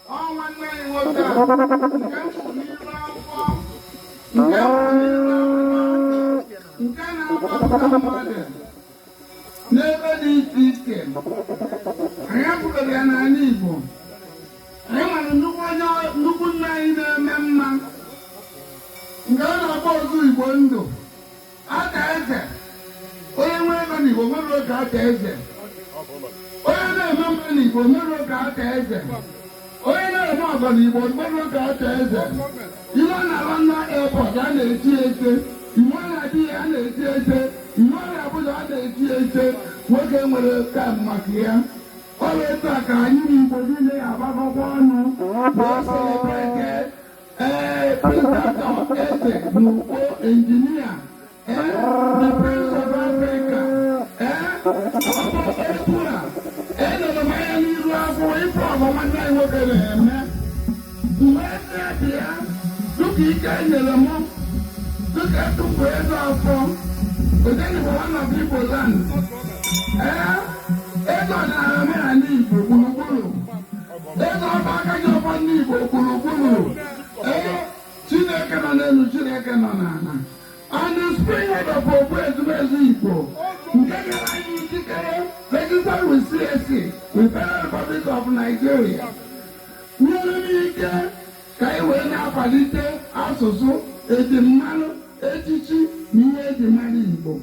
nwanne anyị nwoke a nke mbụ n'iru afọ nke na-agbapụta mmadụ n'ebe dị iche iche. Anyị apụtara ya n'ala Igbo. Anyị nwere nnukwu nna anyị na-eme mma nke a na-akpọ Ozu Igbo Ndụ aka eze. Onye nwe ego n'Igbo nwere oge aka eze. Onye na-eme mma n'Igbo nwere oge aka eze. Onye na-eme ọgọ n'Igbo nwere oge aka eze. Iwe na-ala na airport a na-eti ete. Iwe na-adị ya a na-eti ete. Iwe na-abụja a na-eti ete. Nwoke nwere kam maka ya. Ọ bụ etu a ka anyị n'Igbo niile agbakọkwa ọnụ wee celebrate Prince Eze N'Ukpo Injinia the Prince of Africa. Etu a enere m anya n'iru afọ ife ọgọ nwanne anyị nwoke na-eme. Mgbe eze ya dịka ike nyere m dịka tupu eze afọ Odenigbo one of Igbo land. Ego ọdịnala omenala Igbo gburugburu. Ego ọba aka gị ọba ndị Igbo gburugburu. Chineke nọ n'elu, Chineke nọ n'ala. And the spirit of Ogbu Ezumezu Igbo nke nyere anyị ikikere registered with CAC, with Federal Republic of Nigeria. Nyere m ike ka anyị wee na-akwalite asụsụ, ejimmalụ, echichi na ihe eji mara Igbo.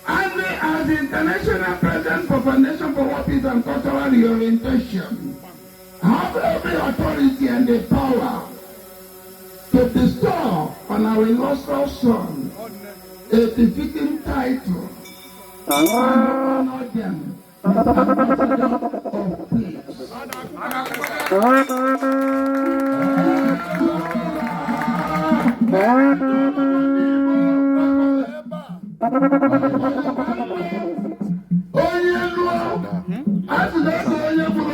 And as the international president for Foundation for World Peace and Cultural Reorientation, I have every authority and the power to bestow on our illustrious son a befitting title and honor them as ambassador of peace. Onye lụọ asịna-ese onye bụrụ